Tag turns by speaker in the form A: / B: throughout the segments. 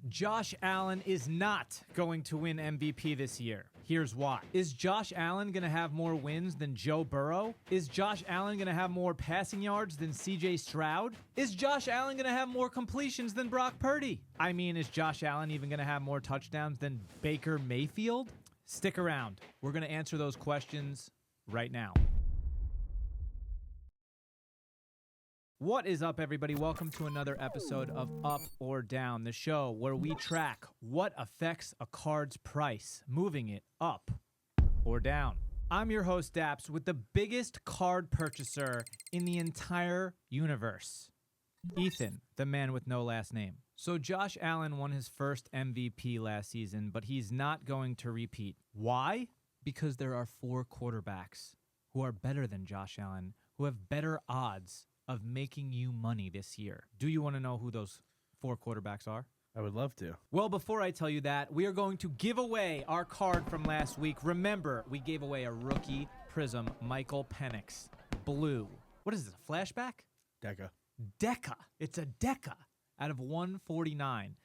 A: Josh Allen is not going to win MVP this year. Here's why. Is Josh Allen going to have more wins than Joe Burrow? Is Josh Allen going to have more passing yards than CJ Stroud? Is Josh Allen going to have more completions than Brock Purdy? I mean, is Josh Allen even going to have more touchdowns than Baker Mayfield? Stick around. We're going to answer those questions right now. What is up, everybody? Welcome to another episode of Up or Down, the show where we track what affects a card's price, moving it up or down. I'm your host, Dappz, with the biggest card purchaser in the entire universe, Ethan, the man with no last name. So Josh Allen won his first MVP last season, but he's not going to repeat. Why? Because there are 4 quarterbacks who are better than Josh Allen, who have better odds of making you money this year. Do you want to know who those 4 quarterbacks are?
B: I would love to.
A: Well, before I tell you that, we are going to give away our card from last week. Remember, we gave away a rookie Prism, Michael Penix, blue. What is this, a flashback?
B: Deca.
A: Deca. It's a Deca out of 149.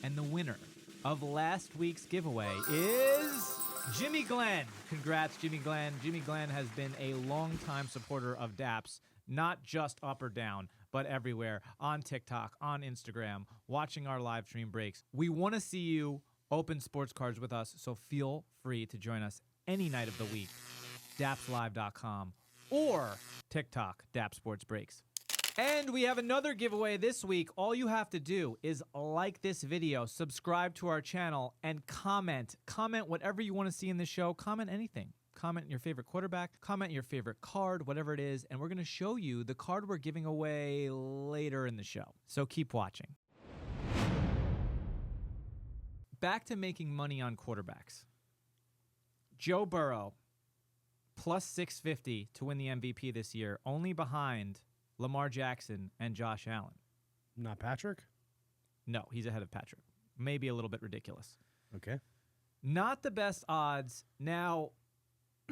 A: And the winner of last week's giveaway is Jimmy Glenn. Congrats, Jimmy Glenn. Jimmy Glenn has been a longtime supporter of Dappz. Not just Up or Down, but everywhere, on TikTok, on Instagram, watching our live stream breaks. We want to see you open sports cards with us, so feel free to join us any night of the week. DappsLive.com or TikTok, Dappz Sports Breaks. And we have another giveaway this week. All you have to do is like this video, subscribe to our channel, and comment. Comment whatever you want to see in the show. Comment anything. Comment your favorite quarterback, comment your favorite card, whatever it is, and we're going to show you the card we're giving away later in the show. So keep watching. Back to making money on quarterbacks. Joe Burrow, plus 650 to win the MVP this year, only behind Lamar Jackson and Josh Allen.
B: Not Patrick?
A: No, he's ahead of Patrick. Maybe a little bit ridiculous.
B: Okay.
A: Not the best odds. Now,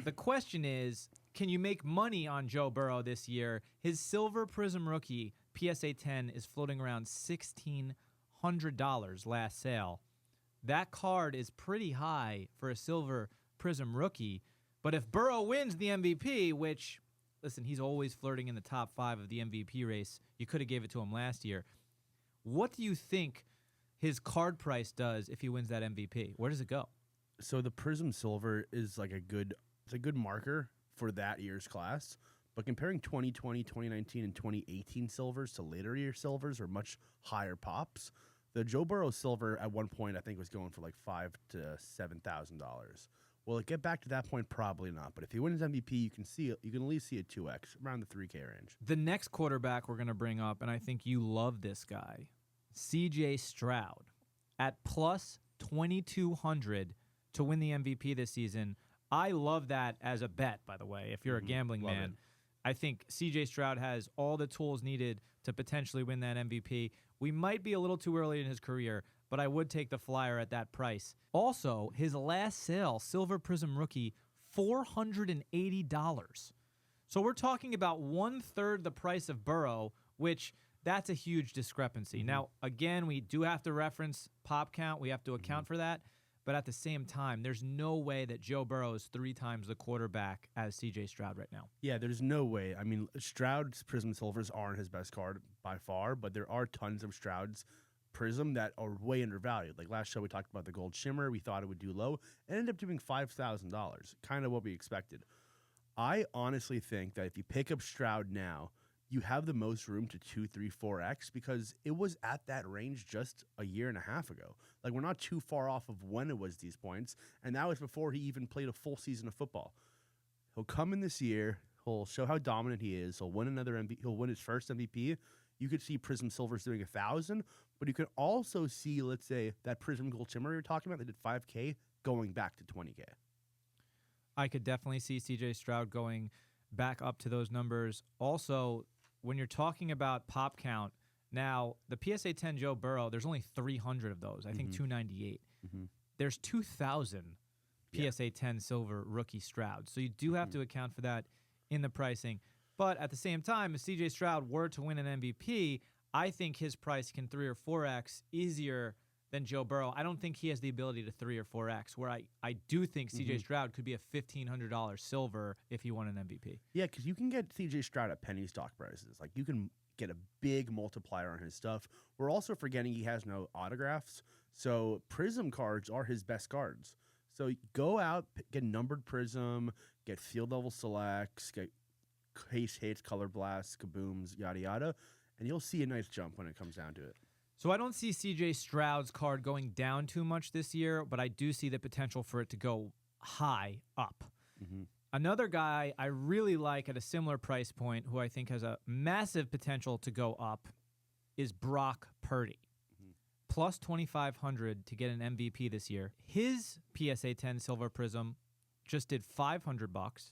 A: the question is, can you make money on Joe Burrow this year? His Silver Prism rookie, PSA 10, is floating around $1,600 last sale. That card is pretty high for a Silver Prism rookie. But if Burrow wins the MVP, which, listen, he's always flirting in the top 5 of the MVP race. You could have gave it to him last year. What do you think his card price does if he wins that MVP? Where does it go?
B: So the Prism Silver is like a good marker for that year's class. But comparing 2020, 2019, and 2018 silvers to later year silvers are much higher pops. The Joe Burrow silver at one point I think was going for like $5,000 to $7,000. Will it get back to that point? Probably not. But if he wins MVP, you can at least see a 2x around the 3K range.
A: The next quarterback we're going to bring up, and I think you love this guy, CJ Stroud, at plus 2,200 to win the MVP this season. I love that as a bet, by the way. If you're a gambling man, I think CJ Stroud has all the tools needed to potentially win that MVP. We might be a little too early in his career, but I would take the flyer at that price. Also, his last sale, Silver Prism rookie, $480. So we're talking about 1/3 the price of Burrow, which that's a huge discrepancy. Now, again, we do have to reference pop count. We have to account for that. But at the same time, there's no way that Joe Burrow is 3 times the quarterback as CJ Stroud right now.
B: Yeah, there's no way. I mean, Stroud's Prism Silvers aren't his best card by far, but there are tons of Stroud's Prism that are way undervalued. Like last show, we talked about the Gold Shimmer. We thought it would do low. It ended up doing $5,000, kind of what we expected. I honestly think that if you pick up Stroud now, you have the most room to 2, 3, 4x because it was at that range just a year and a half ago. Like, we're not too far off of when it was these points, and that was before he even played a full season of football. He'll come in this year. He'll show how dominant he is. He'll win another MVP. He'll win his first MVP. You could see Prism Silvers doing 1,000, but you could also see, let's say, that Prism Gold Shimmer you're talking about, they did 5K, going back to 20K.
A: I could definitely see CJ Stroud going back up to those numbers. Also, when you're talking about pop count, now the PSA 10 Joe Burrow, there's only 300 of those. I think 298. There's 2,000 PSA 10 Silver rookie Stroud. So you do have to account for that in the pricing. But at the same time, if CJ Stroud were to win an MVP, I think his price can 3 or 4x easier than Joe Burrow. I don't think he has the ability to 3 or 4X, where I do think C.J. Stroud could be a $1,500 silver if he won an MVP.
B: Yeah, because you can get C.J. Stroud at penny stock prices. Like, you can get a big multiplier on his stuff. We're also forgetting he has no autographs, so Prism cards are his best cards. So go out, get numbered Prism, get field level selects, get case hits, color blasts, kabooms, yada yada, and you'll see a nice jump when it comes down to it.
A: So I don't see C.J. Stroud's card going down too much this year, but I do see the potential for it to go high up. Another guy I really like at a similar price point, who I think has a massive potential to go up, is Brock Purdy. Plus 2,500 to get an MVP this year. His PSA 10 Silver Prism just did $500.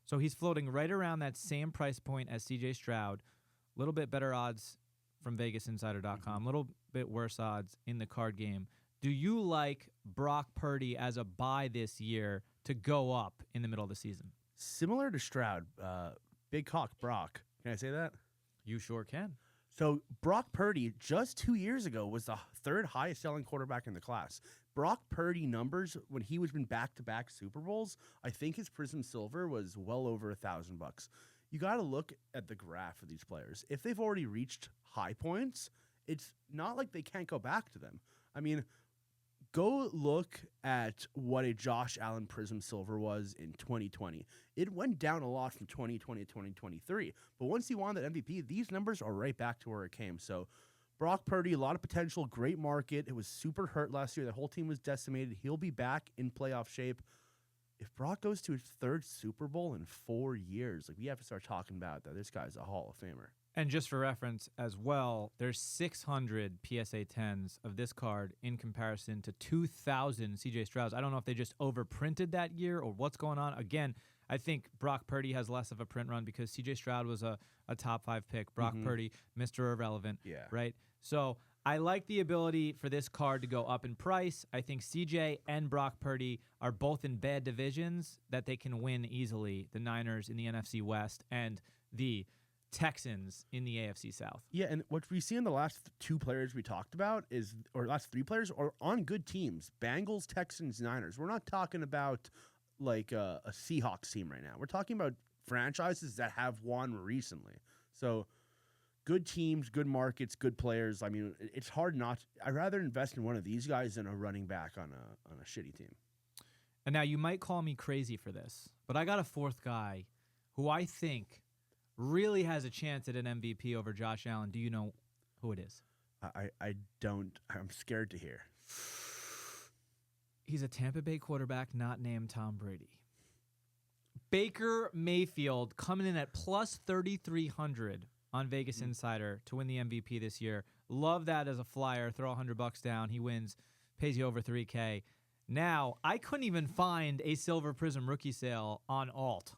A: So he's floating right around that same price point as C.J. Stroud. A little bit better odds from VegasInsider.com. A little bit worse odds in the card game. Do you like Brock Purdy as a buy this year to go up in the middle of the season?
B: Similar to Stroud, Big Cock Brock. Can I say that?
A: You sure can.
B: So Brock Purdy, just 2 years ago, was the third highest selling quarterback in the class. Brock Purdy numbers, when he was in back-to-back Super Bowls, I think his Prism Silver was well over $1,000. You got to look at the graph of these players. If they've already reached high points, it's not like they can't go back to them. I mean, go look at what a Josh Allen Prism Silver was in 2020. It went down a lot from 2020 to 2023. But once he won that MVP, these numbers are right back to where it came. So Brock Purdy, a lot of potential, great market. It was super hurt last year. The whole team was decimated. He'll be back in playoff shape. If Brock goes to his third Super Bowl in 4 years, like, we have to start talking about that. This guy's a Hall of Famer.
A: And just for reference as well, there's 600 PSA 10s of this card in comparison to 2,000 CJ Strouds. I don't know if they just overprinted that year or what's going on. Again, I think Brock Purdy has less of a print run because CJ Stroud was a top 5 pick. Brock Purdy, Mr. Irrelevant, right? So I like the ability for this card to go up in price. I think CJ and Brock Purdy are both in bad divisions that they can win easily. The Niners in the NFC West and the Texans in the AFC South.
B: Yeah, and what we see in the last 2 players we talked about or last 3 players, are on good teams. Bengals, Texans, Niners. We're not talking about like a Seahawks team right now. We're talking about franchises that have won recently. So good teams, good markets, good players. I mean, it's hard not. I'd rather invest in one of these guys than a running back on a shitty team.
A: And now you might call me crazy for this, but I got a 4th guy who I think really has a chance at an MVP over Josh Allen. Do you know who it is?
B: I don't. I'm scared to hear.
A: He's a Tampa Bay quarterback not named Tom Brady. Baker Mayfield coming in at plus 3,300 on Vegas Insider to win the MVP this year. Love that as a flyer. Throw $100 down. He wins, pays you over $3K. Now, I couldn't even find a Silver Prism rookie sale on Alt.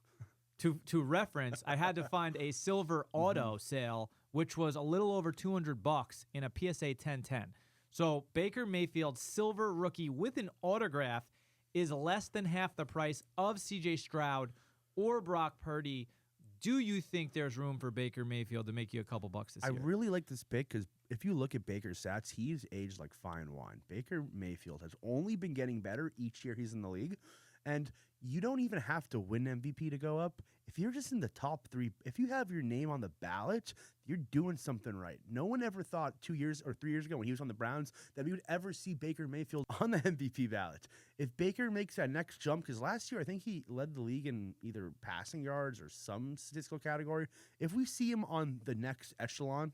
A: To reference, I had to find a silver auto sale, which was a little over $200 in a PSA 1010. So Baker Mayfield silver rookie with an autograph is less than half the price of CJ Stroud or Brock Purdy. Do you think there's room for Baker Mayfield to make you a couple bucks this year?
B: I really like this pick because if you look at Baker's stats, he's aged like fine wine. Baker Mayfield has only been getting better each year he's in the league. And you don't even have to win MVP to go up. If you're just in the top 3, if you have your name on the ballot, you're doing something right. No one ever thought 2 years or 3 years ago when he was on the Browns that we would ever see Baker Mayfield on the MVP ballot. If Baker makes that next jump, because last year I think he led the league in either passing yards or some statistical category. If we see him on the next echelon,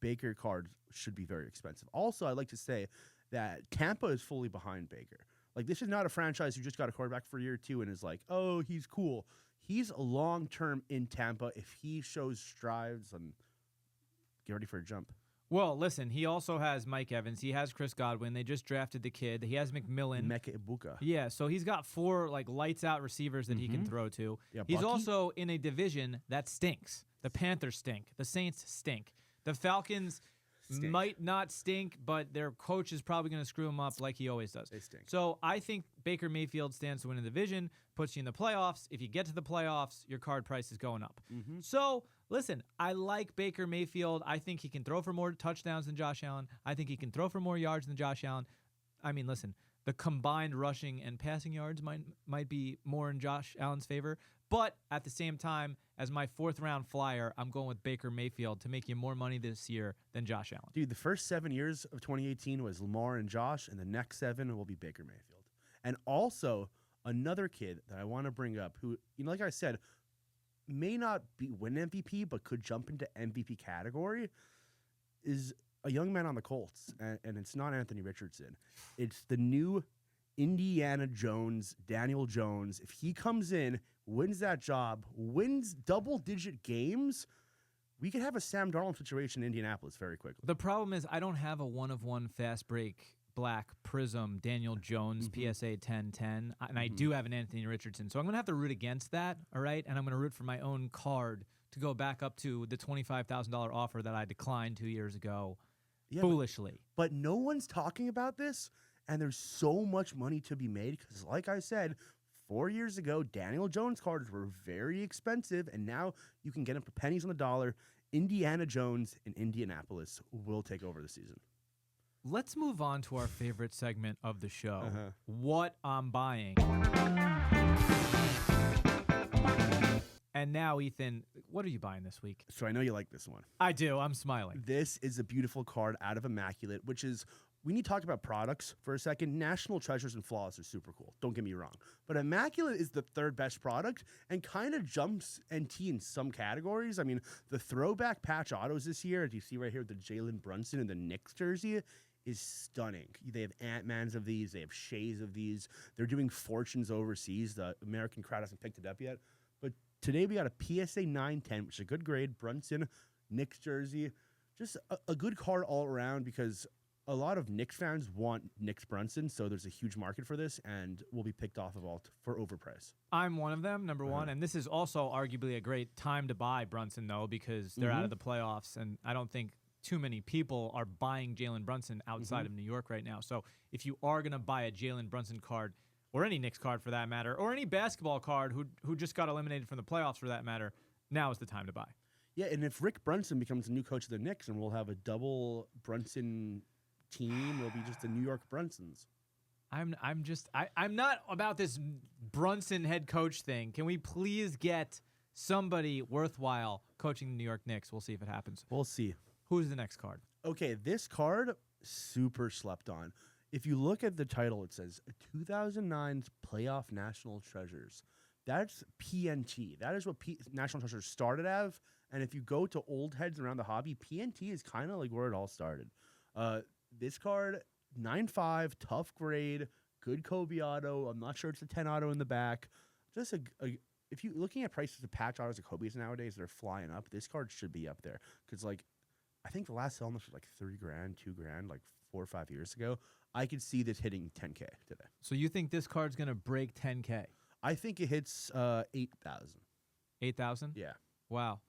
B: Baker cards should be very expensive. Also, I'd like to say that Tampa is fully behind Baker. Like, this is not a franchise who just got a quarterback for a year or 2 and is like, oh, he's cool. He's long-term in Tampa. If he shows strides, and get ready for a jump.
A: Well, listen, he also has Mike Evans. He has Chris Godwin. They just drafted the kid. He has McMillan.
B: Mecca Ibuka.
A: Yeah, so he's got 4 like lights-out receivers that he can throw to.
B: Yeah,
A: he's
B: Bucky?
A: also in a division that stinks. The Panthers stink. The Saints stink. The Falcons might not stink, but their coach is probably going to screw him up like he always does.
B: They stink.
A: So I think Baker Mayfield stands to win a division, puts you in the playoffs. If you get to the playoffs, your card price is going up. So Listen, I like Baker Mayfield. I think he can throw for more touchdowns than Josh Allen. I think he can throw for more yards than Josh Allen. I mean, listen, the combined rushing and passing yards might be more in Josh Allen's favor. But at the same time, as my 4th-round flyer, I'm going with Baker Mayfield to make you more money this year than Josh Allen.
B: Dude, the first 7 years of 2018 was Lamar and Josh, and the next 7 will be Baker Mayfield. And also, another kid that I want to bring up who, like I said, may not win MVP, but could jump into MVP category, is a young man on the Colts, and it's not Anthony Richardson. It's the new Indiana Jones, Daniel Jones. If he comes in, wins that job, wins double-digit games, we could have a Sam Darnold situation in Indianapolis very quickly.
A: The problem is I don't have a 1-of-1 fast break black prism Daniel Jones PSA 1010, and I do have an Anthony Richardson. So I'm going to have to root against that, all right? And I'm going to root for my own card to go back up to the $25,000 offer that I declined 2 years ago foolishly.
B: But no one's talking about this, and there's so much money to be made because, like I said, 4 years ago, Daniel Jones cards were very expensive, and now you can get them for pennies on the dollar. Indiana Jones in Indianapolis will take over the season.
A: Let's move on to our favorite segment of the show, What I'm Buying. And now, Ethan, what are you buying this week?
B: So I know you like this one.
A: I do. I'm smiling.
B: This is a beautiful card out of Immaculate, which is, we need to talk about products for a second. National Treasures and Flaws are super cool. Don't get me wrong. But Immaculate is the 3rd best product and kind of jumps NT in some categories. I mean, the throwback patch autos this year, as you see right here with the Jalen Brunson and the Knicks jersey, is stunning. They have Ant-Mans of these. They have Shays of these. They're doing Fortunes overseas. The American crowd hasn't picked it up yet. But today we got a PSA 910, which is a good grade. Brunson, Knicks jersey. Just a good card all around because a lot of Knicks fans want Knicks Brunson, so there's a huge market for this, and will be picked off of all for overprice.
A: I'm one of them, number one, and this is also arguably a great time to buy Brunson, though, because they're out of the playoffs, and I don't think too many people are buying Jalen Brunson outside of New York right now. So if you are going to buy a Jalen Brunson card, or any Knicks card for that matter, or any basketball card who just got eliminated from the playoffs for that matter, now is the time to buy. Yeah,
B: and if Rick Brunson becomes the new coach of the Knicks and we'll have a double Brunson team, it'll be just the New York Brunsons.
A: I'm not about this Brunson head coach thing. Can we please get somebody worthwhile coaching the New York Knicks? We'll see if it happens.
B: We'll see.
A: Who's the next card?
B: Okay, this card, super slept on. If you look at the title, it says 2009's Playoff National Treasures. That's PNT. That is what National Treasures started as. And if you go to old heads around the hobby, PNT is kind of like where it all started. This card, 9.5, tough grade, good Kobe auto. I'm not sure it's a 10 auto in the back. Just if you're looking at prices of patch autos of Kobe's nowadays, they're flying up. This card should be up there because, like, I think the last sell on this was like $3,000, $2,000, like 4 or 5 years ago. I could see this hitting 10K today.
A: So you think this card's gonna break 10K?
B: I think it hits 8,000.
A: 8,000?
B: Yeah.
A: Wow.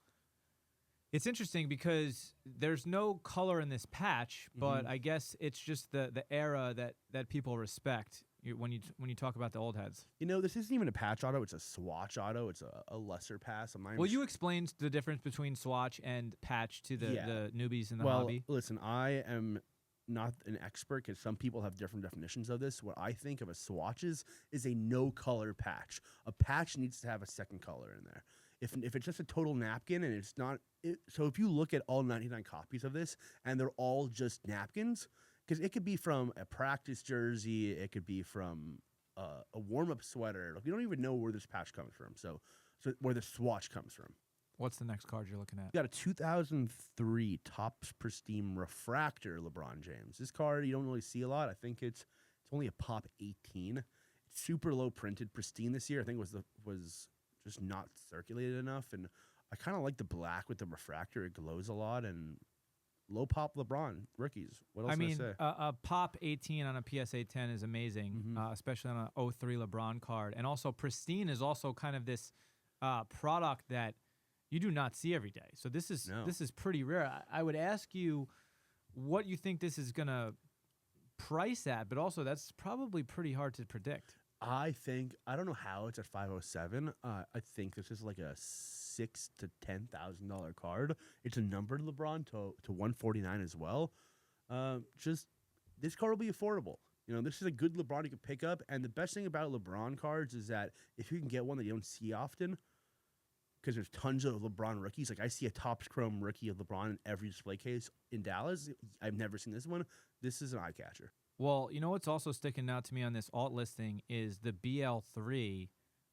A: It's interesting because there's no color in this patch, but I guess it's just the era that people respect when you talk about the old heads.
B: You know, this isn't even a patch auto; it's a swatch auto. It's a lesser pass.
A: Well, you explained the difference between swatch and patch to the newbies in the hobby.
B: Well, listen, I am not an expert because some people have different definitions of this. What I think of a swatch is a no color patch. A patch needs to have a second color in there. If it's just a total napkin and it's not so if you look at all 99 copies of this and they're all just napkins, because it could be from a practice jersey, it could be from a warm-up sweater. Like, you don't even know where this patch comes from. So where the swatch comes from.
A: What's the next card you're looking at?
B: You got a 2003 Topps Pristine Refractor LeBron James. This card you don't really see a lot. I think it's only a pop 18. It's super low printed, pristine this year. I think it was just not circulated enough, and I kind of like the black with the refractor. It glows a lot, and low pop LeBron rookies. What else can I say?
A: A pop 18 on a PSA 10 is amazing, especially on an 03 LeBron card. And also pristine is also kind of this product that you do not see every day. So this is pretty rare. I would ask you what you think this is going to price at, but also that's probably pretty hard to predict.
B: I don't know how it's at 507. I think this is like a $6,000 to $10,000 card. It's a numbered LeBron to 149 as well. Just this card will be affordable. You know, this is a good LeBron you can pick up. And the best thing about LeBron cards is that if you can get one that you don't see often, because there's tons of LeBron rookies. Like I see a Topps Chrome rookie of LeBron in every display case in Dallas. I've never seen this one. This is an eye catcher.
A: Well, you know what's also sticking out to me on this alt listing is the BL3,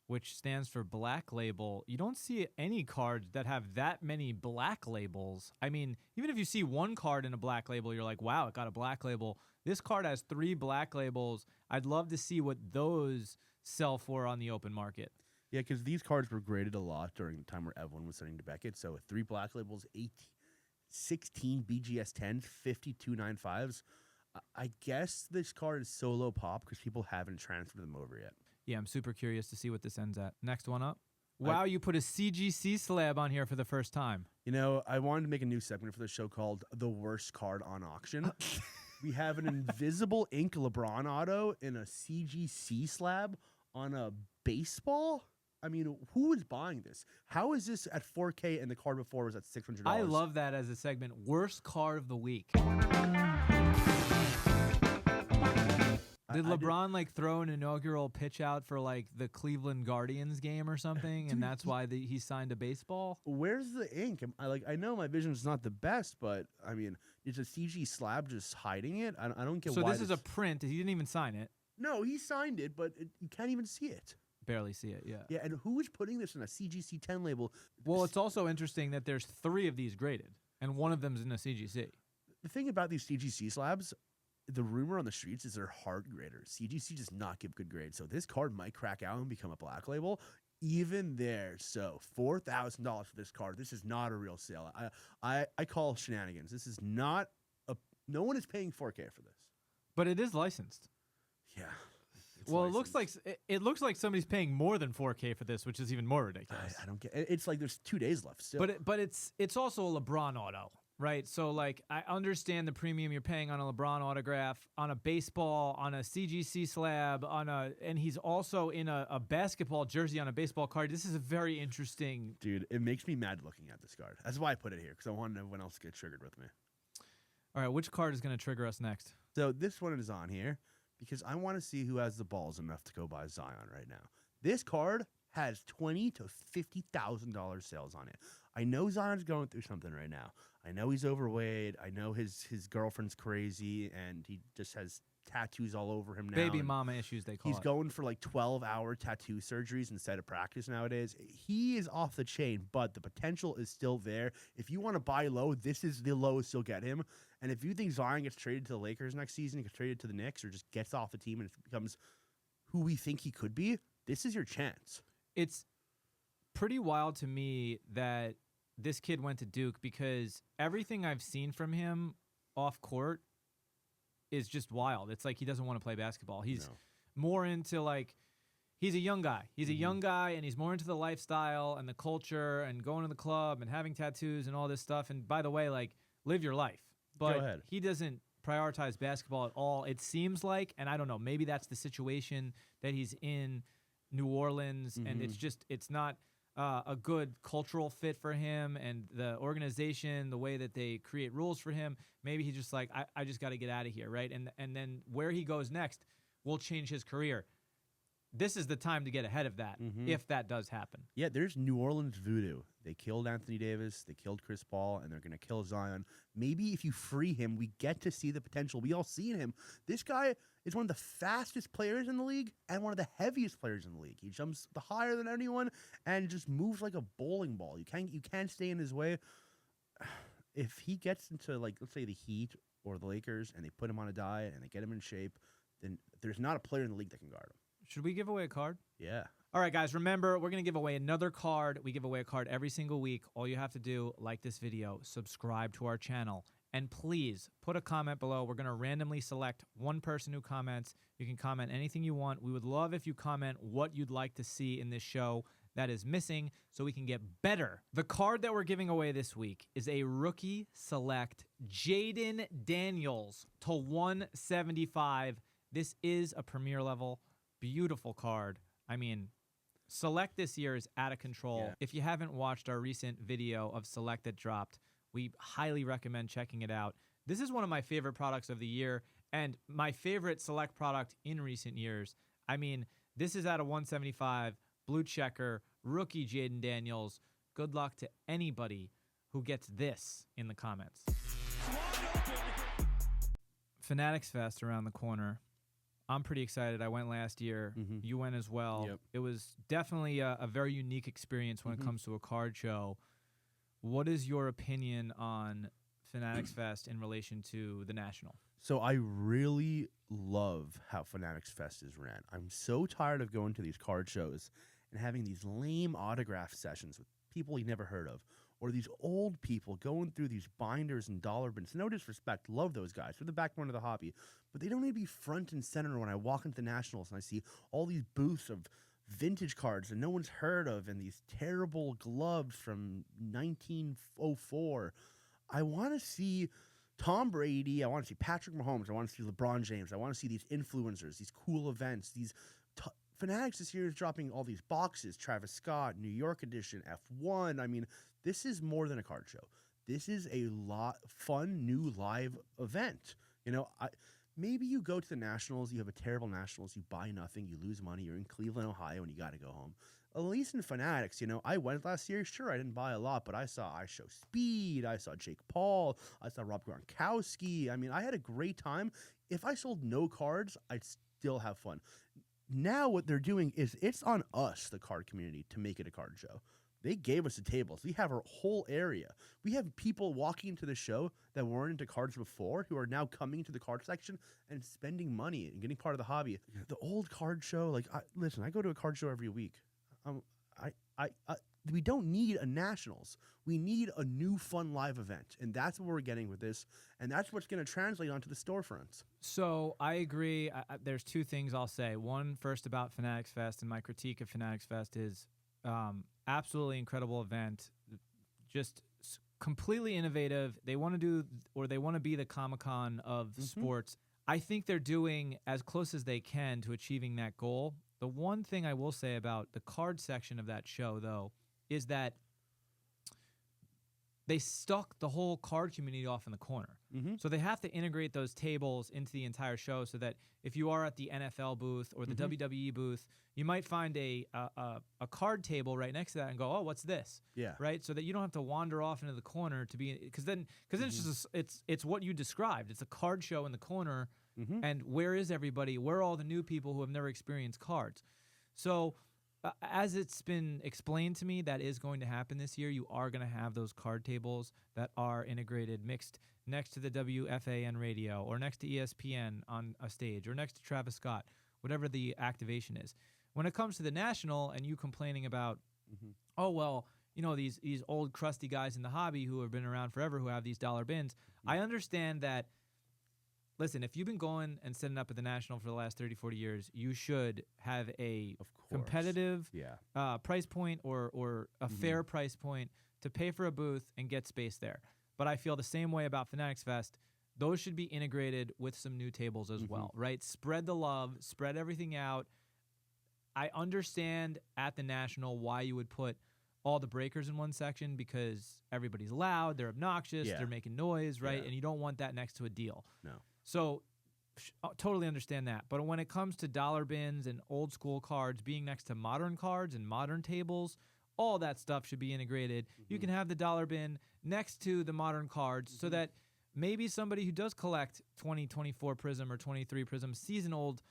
A: which stands for Black Label. You don't see any cards that have that many black labels. I mean, even if you see one card in a black label, you're like, wow, it got a black label. This card has 3 black labels. I'd love to see what those sell for on the open market.
B: Yeah, because these cards were graded a lot during the time where everyone was sending to Beckett. So 3 black labels, 16 BGS 10s, 52 9.5s. I guess this card is so low pop because people haven't transferred them over yet.
A: Yeah, I'm super curious to see what this ends at. Next one up. Wow, you put a CGC slab on here for the first time.
B: You know, I wanted to make a new segment for the show called The Worst Card on Auction. We have an invisible ink LeBron auto in a CGC slab on a baseball. I mean, who is buying this? How is this at 4K and the card before was at $600?
A: I love that as a segment. Worst card of the week. Did LeBron like throw an inaugural pitch out for like the Cleveland Guardians game or something, and that's why he signed a baseball?
B: Where's the ink? I know my vision's not the best, but I mean, is a CG slab just hiding it? I don't get why.
A: So this is a print. He didn't even sign it.
B: No, he signed it, but you can't even see it.
A: Barely see it, yeah.
B: Yeah, and who is putting this in a CGC 10 label?
A: Well, it's also interesting that there's 3 of these graded, and one of them is in a CGC.
B: The thing about these CGC slabs, the rumor on the streets is they're hard graders. CGC does not give good grades, so this card might crack out and become a black label. Even there, so $4,000 for this card. This is not a real sale. I call shenanigans. This is not a. No one is paying 4K for this.
A: But it is licensed.
B: Yeah.
A: Well, it looks like somebody's paying more than 4K for this, which is even more ridiculous.
B: I don't get it. It's like there's 2 days left still.
A: But it's also a LeBron auto, right? So like I understand the premium you're paying on a LeBron autograph, on a baseball, on a CGC slab, and he's also in a basketball jersey on a baseball card. This is a very interesting.
B: Dude, it makes me mad looking at this card. That's why I put it here, because I want everyone else to get triggered with me.
A: All right, which card is going to trigger us next?
B: So this one is on here because I want to see who has the balls enough to go buy Zion right now. This card has $20,000 to $50,000 sales on it. I know Zion's going through something right now. I know he's overweight. I know his girlfriend's crazy, and he just has tattoos all over him now.
A: Baby mama issues, they call it.
B: He's going for like 12-hour tattoo surgeries instead of practice nowadays. He is off the chain, but the potential is still there. If you want to buy low, this is the lowest you'll get him. And if you think Zion gets traded to the Lakers next season, he gets traded to the Knicks, or just gets off the team and becomes who we think he could be, this is your chance.
A: It's pretty wild to me that this kid went to Duke, because everything I've seen from him off court is just wild. It's like he doesn't want to play basketball. He's more into like, he's a young guy. He's a young guy, and he's more into the lifestyle and the culture and going to the club and having tattoos and all this stuff. And by the way, like, live your life. But he doesn't prioritize basketball at all, it seems like. And I don't know, maybe that's the situation that he's in New Orleans, and it's not a good cultural fit for him, and the organization, the way that they create rules for him. Maybe he's just like, I just got to get out of here, right? And then where he goes next will change his career. This is the time to get ahead of that, if that does happen.
B: Yeah, there's New Orleans voodoo. They killed Anthony Davis, they killed Chris Paul, and they're going to kill Zion. Maybe if you free him, we get to see the potential. We all see in him. This guy is one of the fastest players in the league and one of the heaviest players in the league. He jumps higher than anyone and just moves like a bowling ball. You can't stay in his way. If he gets into, like, let's say the Heat or the Lakers, and they put him on a diet and they get him in shape, then there's not a player in the league that can guard him.
A: Should we give away a card?
B: Yeah.
A: All right, guys, remember, we're going to give away another card. We give away a card every single week. All you have to do, like this video, subscribe to our channel, and please put a comment below. We're going to randomly select one person who comments. You can comment anything you want. We would love if you comment what you'd like to see in this show that is missing so we can get better. The card that we're giving away this week is a rookie select Jaden Daniels to 175. This is a premier level Beautiful card. I mean, Select this year is out of control.
B: Yeah.
A: If you haven't watched our recent video of Select that dropped, we highly recommend checking it out. This is one of my favorite products of the year and my favorite Select product in recent years. I mean, this is out of 175, blue checker, rookie Jaden Daniels. Good luck to anybody who gets this in the comments. Fanatics Fest around the corner. I'm pretty excited. I went last year.
B: Mm-hmm.
A: You went as well.
B: Yep.
A: It was definitely a very unique experience when it comes to a card show. What is your opinion on Fanatics Fest in relation to the National?
B: So I really love how Fanatics Fest is ran. I'm so tired of going to these card shows and having these lame autograph sessions with people you never heard of, or these old people going through these binders and dollar bins. No disrespect, love those guys. They're the backbone of the hobby. But they don't need to be front and center when I walk into the Nationals and I see all these booths of vintage cards that no one's heard of and these terrible gloves from 1904. I want to see Tom Brady. I want to see Patrick Mahomes. I want to see LeBron James. I want to see these influencers, these cool events, these Fanatics this year is dropping all these boxes. Travis Scott, New York edition, F1. I mean, this is more than a card show. This is a fun new live event. You know, maybe you go to the Nationals, you have a terrible Nationals, you buy nothing, you lose money, you're in Cleveland, Ohio, and you got to go home. At least in Fanatics, you know, I went last year. Sure, I didn't buy a lot, but I saw Show Speed, I saw Jake Paul, I saw Rob Gronkowski. I mean, I had a great time. If I sold no cards, I'd still have fun. Now what they're doing is it's on us, the card community, to make it a card show. They gave us the tables. We have our whole area. We have people walking into the show that weren't into cards before who are now coming to the card section and spending money and getting part of the hobby. The old card show, like, listen, I go to a card show every week. We don't need a Nationals. We need a new fun live event, and that's what we're getting with this, and that's what's going to translate onto the storefronts.
A: So I agree. There's two things I'll say. One, first about Fanatics Fest, and my critique of Fanatics Fest is absolutely incredible event, just completely innovative. They want to do, or they want to be the Comic-Con of sports. I think they're doing as close as they can to achieving that goal. The one thing I will say about the card section of that show, though, is that they stuck the whole card community off in the corner. So they have to integrate those tables into the entire show so that if you are at the NFL booth or the WWE booth, you might find a card table right next to that and go, oh, what's this? Yeah. Right? So that you don't have to wander off into the corner to be, because then it's just it's what you described. It's a card show in the corner. And where is everybody? Where are all the new people who have never experienced cards? So as it's been explained to me, that is going to happen this year. You are going to have those card tables that are integrated, mixed next to the WFAN radio or next to ESPN on a stage or next to Travis Scott, whatever the activation is. When it comes to the National and you complaining about, oh, well, you know, these old crusty guys in the hobby who have been around forever who have these dollar bins, I understand that. Listen, if you've been going and setting up at the National for the last 30, 40 years, you should have a competitive price point or a fair price point to pay for a booth and get space there. But I feel the same way about Fanatics Fest. Those should be integrated with some new tables as well, right? Spread the love, spread everything out. I understand at the National why you would put all the breakers in one section because everybody's loud, they're obnoxious, they're making noise, right? And you don't want that next to a deal. No. So totally understand that. But when it comes to dollar bins and old school cards being next to modern cards and modern tables, all that stuff should be integrated. You can have the dollar bin next to the modern cards so that maybe somebody who does collect 2024 Prism or 23 Prism sees an old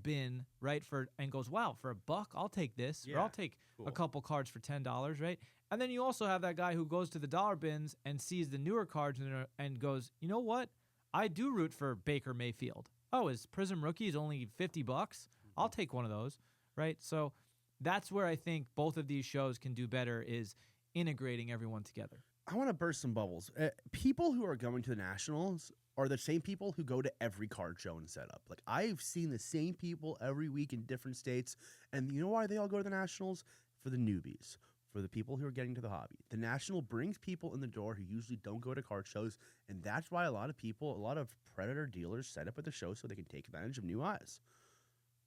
A: bin, right, and goes, wow, for $1, I'll take this, or I'll take a couple cards for $10, right? And then you also have that guy who goes to the dollar bins and sees the newer cards and goes, you know what? I do root for Baker Mayfield. Oh, his Prism rookie is only $50. I'll take one of those, right? So that's where I think both of these shows can do better is integrating everyone together.
B: I want to burst some bubbles. People who are going to the Nationals are the same people who go to every card show and setup. Like, I've seen the same people every week in different states. And you know why they all go to the Nationals? For the newbies, for the people who are getting to the hobby. The National brings people in the door who usually don't go to card shows. And that's why a lot of predator dealers set up at the show so they can take advantage of new eyes.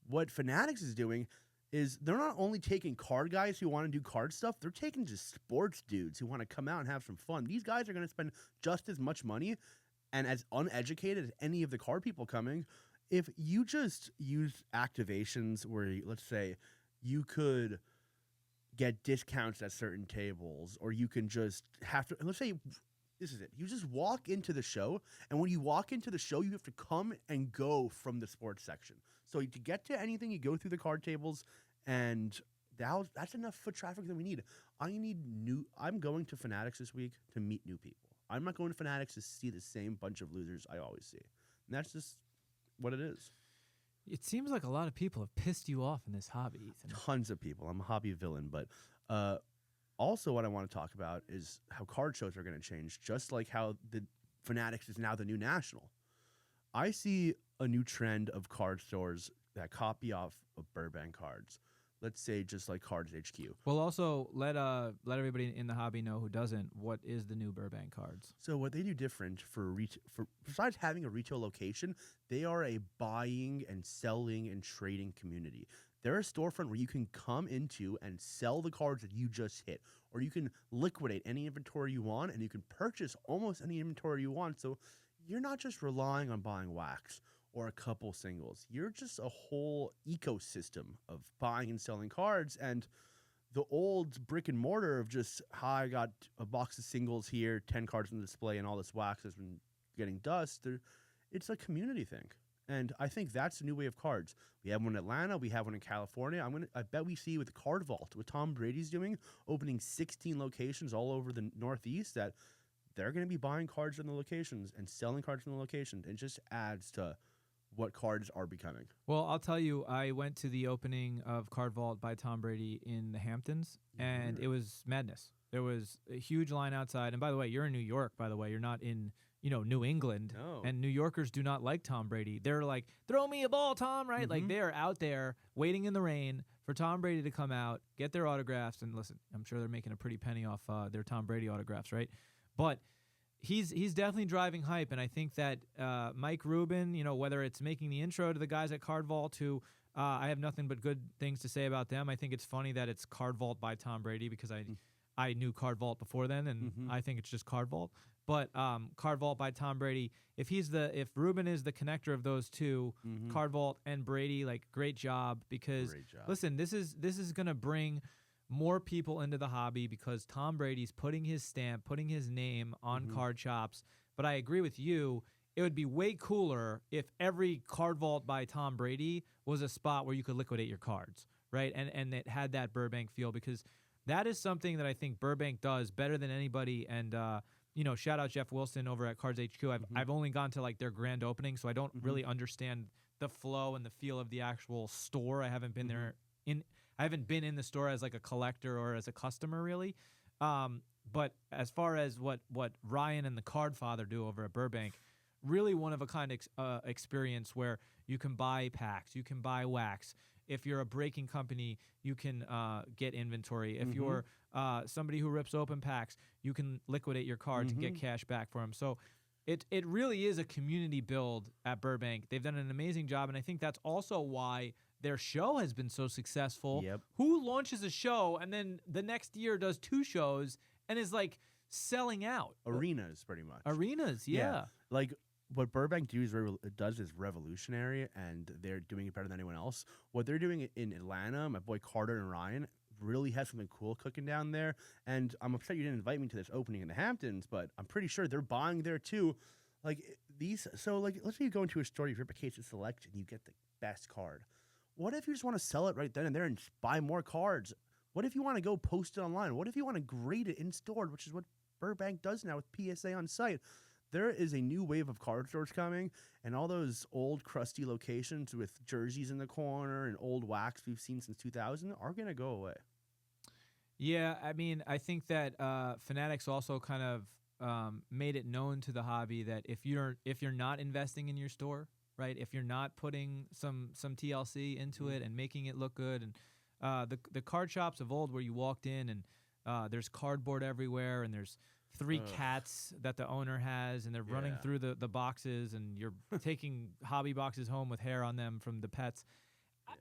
B: what Fanatics is doing is they're not only taking card guys who want to do card stuff, they're taking just sports dudes who want to come out and have some fun. These guys are going to spend just as much money and as uneducated as any of the card people coming. If you just use activations where, let's say, you could get discounts at certain tables, or you can just have to, let's say, this is it. You just walk into the show, and when you walk into the show, you have to come and go from the sports section. So to get to anything, you go through the card tables, and that's enough foot traffic that we need. I'm going to Fanatics this week to meet new people. I'm not going to Fanatics to see the same bunch of losers I always see. And that's just what it is.
A: It seems like a lot of people have pissed you off in this hobby, Ethan.
B: Tons of people. I'm a hobby villain, but also what I want to talk about is how card shows are going to change, just like how the Fanatics is now the new national. I see a new trend of card stores that copy off of Burbank cards. Let's say just like Cards HQ.
A: Well, also let everybody in the hobby know who doesn't. What is the new Burbank cards?
B: So what they do different for besides having a retail location, they are a buying and selling and trading community. They're a storefront where you can come into and sell the cards that you just hit, or you can liquidate any inventory you want, and you can purchase almost any inventory you want. So you're not just relying on buying wax or a couple singles. You're just a whole ecosystem of buying and selling cards. And the old brick and mortar of just, hi, I got a box of singles here, 10 cards on display, and all this wax has been getting dust. It's a community thing. And I think that's the new way of cards. We have one in Atlanta. We have one in California. I bet we see with Card Vault, what Tom Brady's doing, opening 16 locations all over the Northeast, that they're going to be buying cards in the locations and selling cards in the locations. It just adds to what cards are becoming.
A: Well, I'll tell you, I went to the opening of Card Vault by Tom Brady in the Hamptons, and it was madness. There was a huge line outside. And by the way, you're in New York, by the way. You're not in, New England.
B: No.
A: And New Yorkers do not like Tom Brady. They're like, throw me a ball, Tom, right? Like, they are out there waiting in the rain for Tom Brady to come out, get their autographs. And listen, I'm sure they're making a pretty penny off their Tom Brady autographs, right? But he's definitely driving hype, and I think that Mike Rubin, whether it's making the intro to the guys at Card Vault, who I have nothing but good things to say about them. I think it's funny that it's Card Vault by Tom Brady, because I knew Card Vault before then, and I think it's just Card Vault. But Card Vault by Tom Brady, if Rubin is the connector of those two, Card Vault and Brady, like, great job, because listen, this is gonna bring more people into the hobby, because Tom Brady's putting his stamp, putting his name on card shops. But I agree with you. It would be way cooler if every Card Vault by Tom Brady was a spot where you could liquidate your cards, right? And it had that Burbank feel, because that is something that I think Burbank does better than anybody. And, shout out Jeff Wilson over at Cards HQ. I've only gone to, like, their grand opening, so I don't really understand the flow and the feel of the actual store. I haven't been there I haven't been in the store as, like, a collector or as a customer, really. But as far as what Ryan and the Card Father do over at Burbank, really one of a kind experience where you can buy packs, you can buy wax. If you're a breaking company, you can get inventory. If you're somebody who rips open packs, you can liquidate your cards and get cash back for them. So it really is a community build at Burbank. They've done an amazing job, and I think that's also why their show has been so successful.
B: Yep.
A: Who launches a show and then the next year does 2 shows and is, like, selling out?
B: Arenas, pretty much.
A: Arenas, yeah.
B: Like, what Burbank does is revolutionary, and they're doing it better than anyone else. What they're doing in Atlanta, my boy Carter and Ryan really has something cool cooking down there. And I'm upset you didn't invite me to this opening in the Hamptons, but I'm pretty sure they're buying there too. Like, let's say you go into a store, you rip a case of Select, and you get the best card. What if you just want to sell it right then and there and buy more cards? What if you want to go post it online? What if you want to grade it in store, which is what Burbank does now with PSA on site? There is a new wave of card stores coming, and all those old crusty locations with jerseys in the corner and old wax we've seen since 2000 are going to go away.
A: Yeah, I mean, I think that Fanatics also kind of made it known to the hobby that if you're not investing in your store, right? If you're not putting some TLC into it and making it look good, and the card shops of old where you walked in and there's cardboard everywhere, and there's 3 cats that the owner has, and they're running through the boxes, and you're taking hobby boxes home with hair on them from the pets.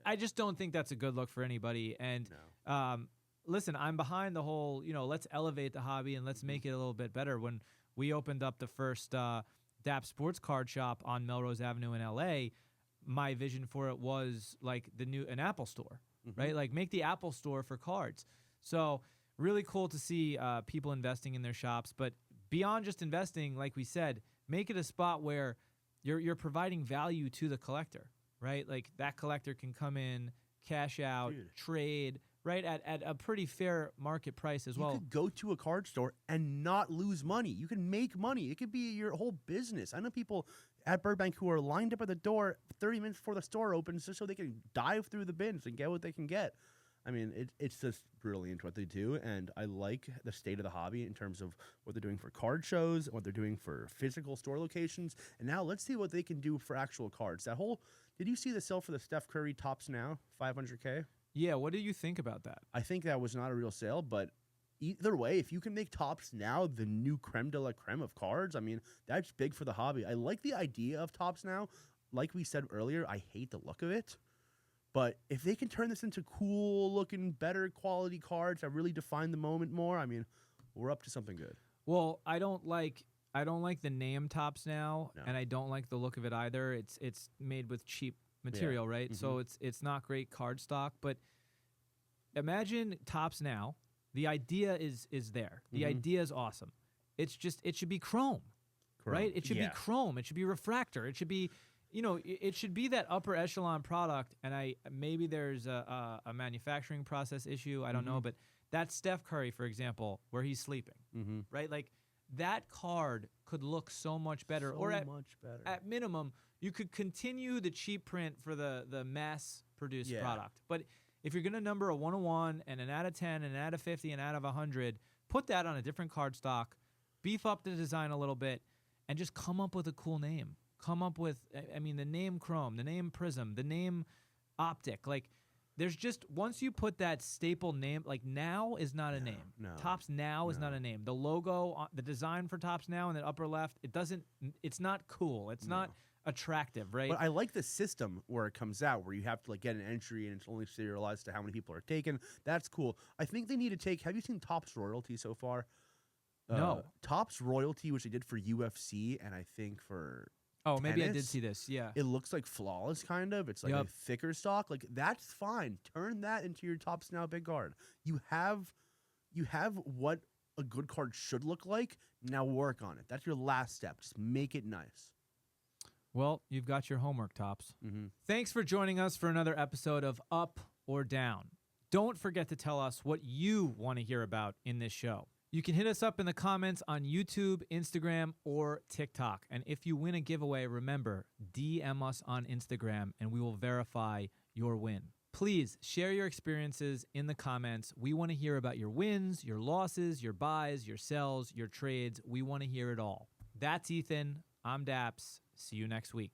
A: I just don't think that's a good look for anybody. And listen, I'm behind the whole, let's elevate the hobby and let's make it a little bit better. When we opened up the first Dappz sports card shop on Melrose Avenue in LA, my vision for it was like an Apple store, right? Like make the Apple store for cards. So really cool to see people investing in their shops. But beyond just investing, like we said, make it a spot where you're providing value to the collector, right? Like that collector can come in, cash out, trade, right, at a pretty fair market price as well.
B: You could go to a card store and not lose money. You can make money. It could be your whole business. I know people at Burbank who are lined up at the door 30 minutes before the store opens just so they can dive through the bins and get what they can get. I mean, it's just brilliant what they do, and I like the state of the hobby in terms of what they're doing for card shows, what they're doing for physical store locations, and now let's see what they can do for actual cards. Did you see the sale for the Steph Curry Topps Now, $500K?
A: Yeah, what do you think about that?
B: I think that was not a real sale, but either way, if you can make Topps Now the new creme de la creme of cards, I mean, that's big for the hobby. I like the idea of Topps Now. Like we said earlier, I hate the look of it. But if they can turn this into cool-looking, better quality cards that really define the moment more, I mean, we're up to something good.
A: Well, I don't like the name Topps Now, and I don't like the look of it either. It's made with cheap material, right? So it's not great card stock. But imagine Topps Now. The idea is there. The idea is awesome. It's just it should be chrome. Right? It should be chrome. It should be refractor. It should be. It should be that upper echelon product, and maybe there's a manufacturing process issue. I don't know, but that Steph Curry, for example, where he's sleeping, right? Like that card could look so much better, at minimum, you could continue the cheap print for the mass-produced product. But if you're gonna number a 101 and an out of 10 and an out of 50 and out of 100, put that on a different card stock, beef up the design a little bit, and just come up with a cool name. Come up with, the name Chrome, the name Prism, the name Optic. Like, there's just, once you put that staple name, like Now is not a name.
B: No.
A: Topps Now is not a name. The logo, the design for Topps Now in the upper left, it's not cool. It's not attractive, right?
B: But I like the system where it comes out, where you have to get an entry and it's only serialized to how many people are taken. That's cool. I think they need to have you seen Topps Royalty so far?
A: No.
B: Topps Royalty, which they did for UFC and I think for...
A: Oh, maybe
B: tennis,
A: I did see this. Yeah.
B: It looks like flawless, kind of. It's like a thicker stock. Like, that's fine. Turn that into your Topps Now big card. You have what a good card should look like. Now work on it. That's your last step. Just make it nice.
A: Well, you've got your homework, Topps. Thanks for joining us for another episode of Up or Down. Don't forget to tell us what you want to hear about in this show. You can hit us up in the comments on YouTube, Instagram, or TikTok. And if you win a giveaway, remember, DM us on Instagram and we will verify your win. Please share your experiences in the comments. We want to hear about your wins, your losses, your buys, your sells, your trades. We want to hear it all. That's Ethan. I'm Dappz. See you next week.